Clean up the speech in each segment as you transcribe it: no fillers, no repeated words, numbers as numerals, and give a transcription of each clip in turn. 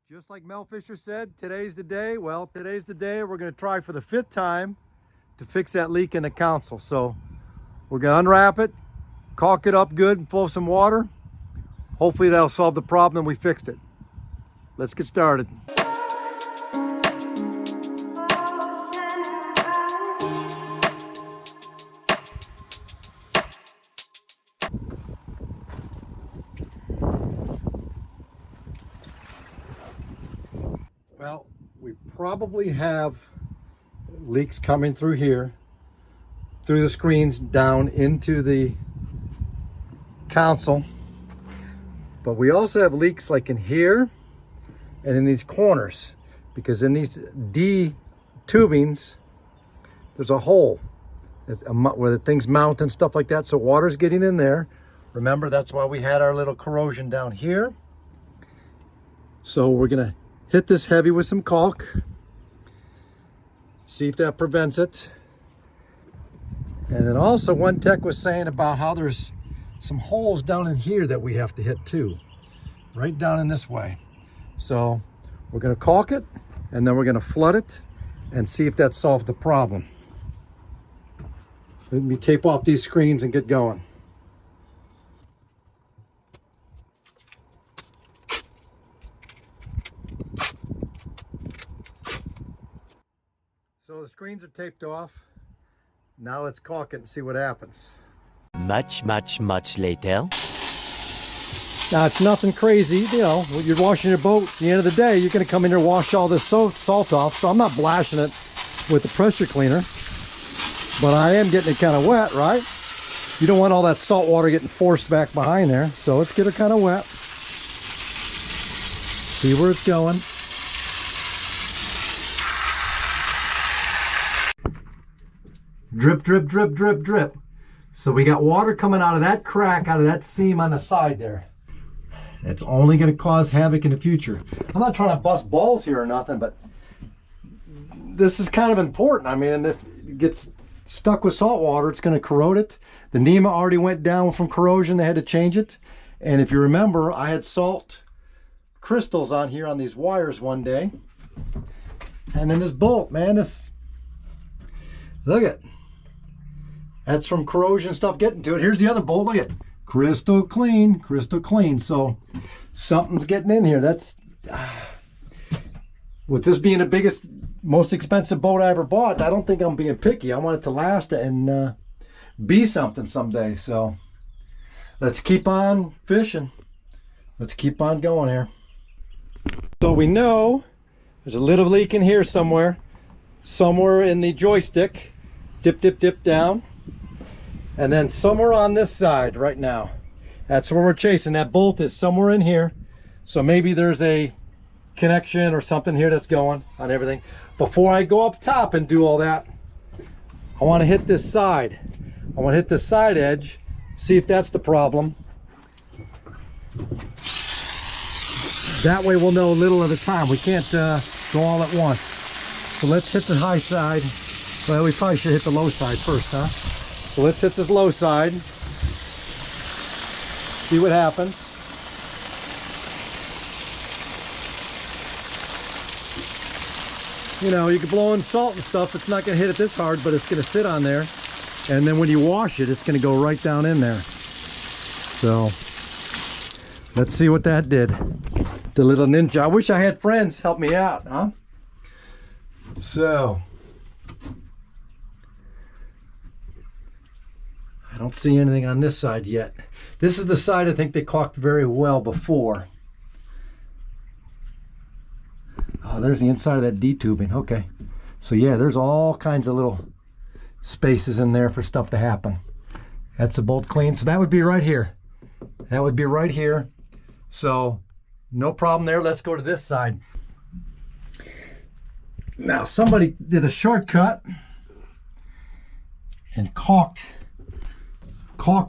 Just like Mel Fisher said, today's the day. Well, today's the day. We're going to try for the 5th time to fix that leak in the console. So we're going to unwrap it, caulk it up good and flow some water. Hopefully that'll solve the problem and we fixed it. Let's get started. Well, we probably have leaks coming through here, through the screens down into the console. But we also have leaks like in here and in these corners, because in these D tubings, there's a hole where the things mount and stuff like that. So water's getting in there. Remember, that's why we had our little corrosion down here. So we're gonna hit this heavy with some caulk, see if that prevents it. And then also one tech was saying about how there's some holes down in here that we have to hit too, right down in this way. So we're gonna caulk it and then we're gonna flood it and see if that solves the problem. Let me tape off these screens and get going. So the screens are taped off. Now let's caulk it and see what happens. Much later. Now it's nothing crazy, you know, when you're washing your boat, at the end of the day, you're gonna come in here and wash all this salt off. So I'm not blashing it with the pressure cleaner, but I am getting it kind of wet, right? You don't want all that salt water getting forced back behind there. So let's get it kind of wet. See where it's going. Drip, drip, drip, drip, drip. So we got water coming out of that crack, out of that seam on the side there. It's only going to cause havoc in the future. I'm not trying to bust balls here or nothing, but this is kind of important. I mean, if it gets stuck with salt water, it's going to corrode it. The NEMA already went down from corrosion. They had to change it. And if you remember, I had salt crystals on here on these wires one day. And then this bolt, man, look at it. That's from corrosion stuff getting to it. Here's the other bolt. Look at it. Crystal clean, crystal clean. So something's getting in here. That's with this being the biggest, most expensive boat I ever bought. I don't think I'm being picky. I want it to last and be something someday. So let's keep on fishing. Let's keep on going here. So we know there's a little leak in here somewhere in the joystick. Dip, dip, dip down. And then somewhere on this side right now, that's where we're chasing. That bolt is somewhere in here. So maybe there's a connection or something here that's going on everything. Before I go up top and do all that, I want to hit this side. I want to hit this side edge, see if that's the problem. That way we'll know a little at a time. We can't go all at once. So let's hit the high side. Well, we probably should hit the low side first, huh? So let's hit this low side. See what happens. You know, you can blow in salt and stuff. It's not going to hit it this hard, but it's going to sit on there. And then when you wash it, it's going to go right down in there. So let's see what that did. The little ninja. I wish I had friends help me out, huh? So I don't see anything on this side yet. This is the side I think they caulked very well before. Oh, there's the inside of that D tubing. Okay. So yeah, there's all kinds of little spaces in there for stuff to happen. That's the bolt clean. So that would be right here. That would be right here. So no problem there. Let's go to this side. Now somebody did a shortcut and caulked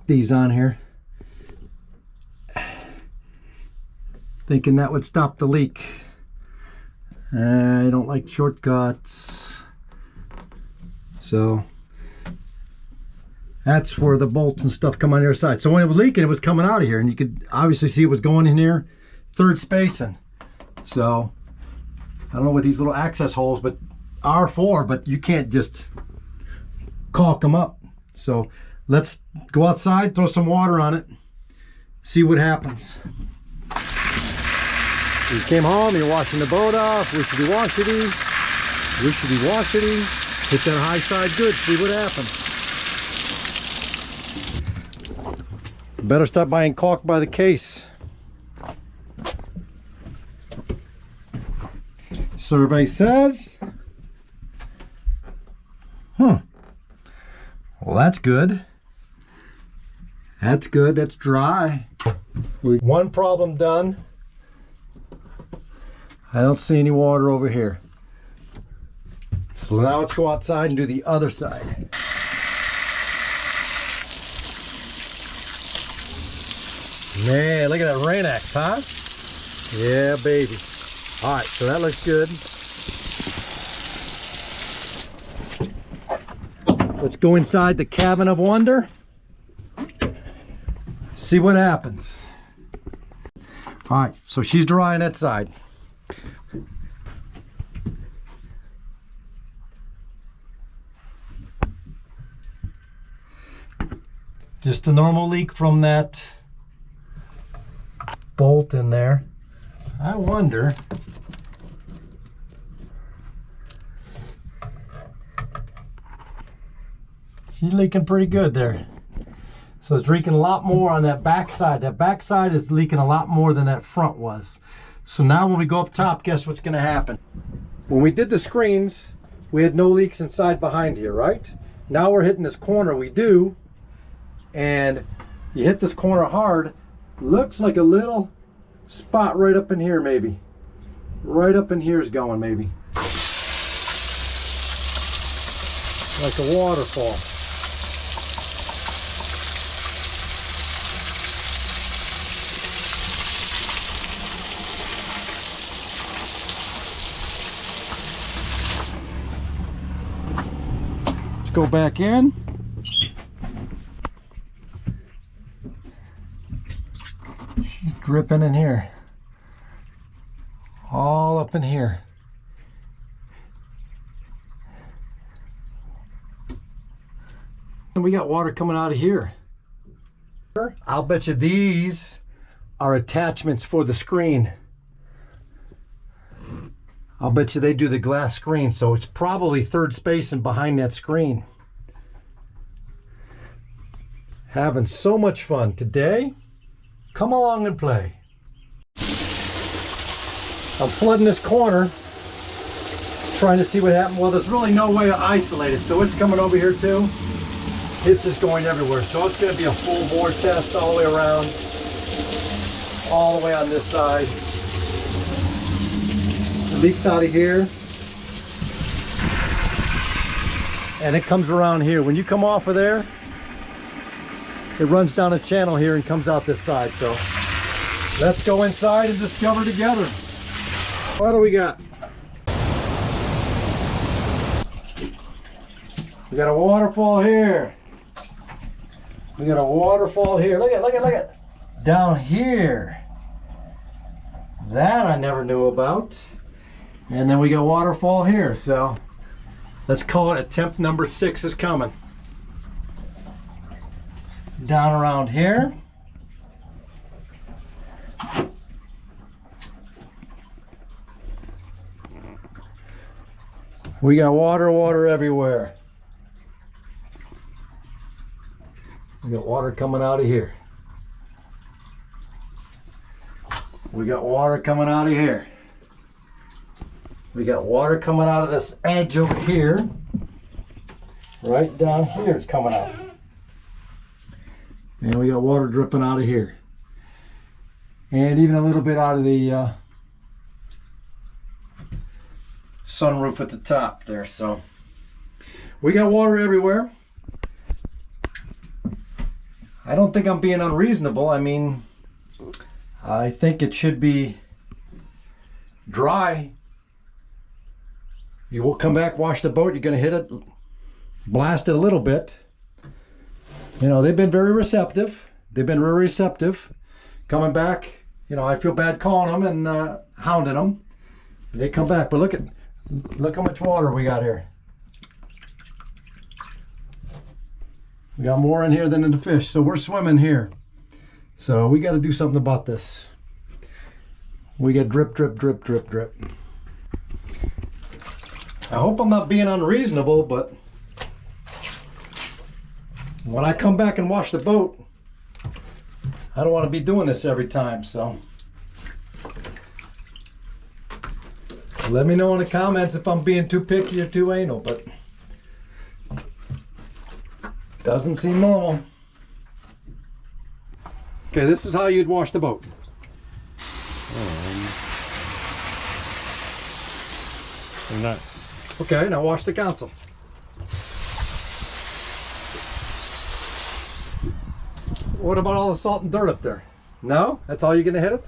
these on here, thinking that would stop the leak. I don't like shortcuts. So that's where the bolts and stuff come on the other side. So when it was leaking, it was coming out of here, and you could obviously see it was going in here, third spacing. So I don't know what these little access holes but are for, but you can't just caulk them up. So let's go outside, throw some water on it, see what happens. You came home, you're washing the boat off, wishy washity, wishy washity. Hit that high side good, see what happens. Better start buying caulk by the case. Survey says, well, that's good. That's good, that's dry. One problem done. I don't see any water over here. So now let's go outside and do the other side. Man, look at that rain axe, huh? Yeah, baby. All right, so that looks good. Let's go inside the cabin of wonder. See what happens. All right, so she's drying that side. Just a normal leak from that bolt in there. I wonder. She's leaking pretty good there. So it's leaking a lot more on that back side. That back side is leaking a lot more than that front was. So now when we go up top, guess what's gonna happen? When we did the screens, we had no leaks inside behind here, right? Now we're hitting this corner, we do. And you hit this corner hard, looks like a little spot right up in here maybe. Right up in here is going maybe. Like a waterfall. Let's go back in. Dripping in here, all up in here. And we got water coming out of here. I'll bet you these are attachments for the screen. I'll bet you they do the glass screen, so it's probably third spacing behind that screen. Having so much fun today. Come along and play. I'm flooding this corner, trying to see what happened. Well, there's really no way to isolate it, so it's coming over here too. It's just going everywhere. So it's going to be a full bore test all the way around, all the way on this side. It leaks out of here, and it comes around here. When you come off of there, it runs down a channel here and comes out this side. So let's go inside and discover together. What do we got? We got a waterfall here. We got a waterfall here. Look at. Down here. That I never knew about. And then we got waterfall here. So let's call it attempt number 6 is coming. Down around here. We got water everywhere. We got water coming out of here. We got water coming out of here. We got water coming out of this edge over here. Right down here it's coming out. And we got water dripping out of here. And even a little bit out of the sunroof at the top there. So we got water everywhere. I don't think I'm being unreasonable. I mean, I think it should be dry. You will come back, wash the boat, you're going to hit it, blast it a little bit. You know, they've been very receptive. They've been very receptive. Coming back, you know, I feel bad calling them and hounding them. They come back, but look how much water we got here. We got more in here than in the fish, so we're swimming here. So we got to do something about this. We got drip, drip, drip, drip, drip. I hope I'm not being unreasonable, but when I come back and wash the boat, I don't want to be doing this every time, so let me know in the comments if I'm being too picky or too anal, but doesn't seem normal. Okay, this is how you'd wash the boat. I'm not. Okay, now wash the console. What about all the salt and dirt up there? No? That's all you're gonna hit it?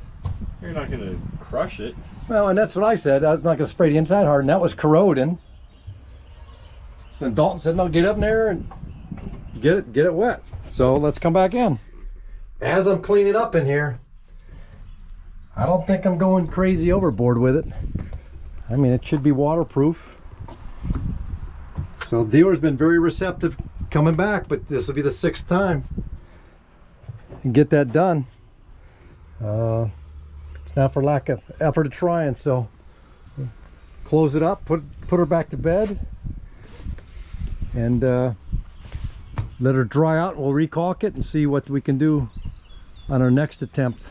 You're not gonna crush it. Well, and that's what I said. I was not gonna spray the inside hard, and that was corroding. So Dalton said, no, get up in there and get it wet. So let's come back in. As I'm cleaning up in here, I don't think I'm going crazy overboard with it. I mean, it should be waterproof. So dealer's been very receptive coming back, but this will be the 6th time and get that done. It's not for lack of effort of trying, so close it up, put her back to bed, and let her dry out. We'll recaulk it and see what we can do on our next attempt.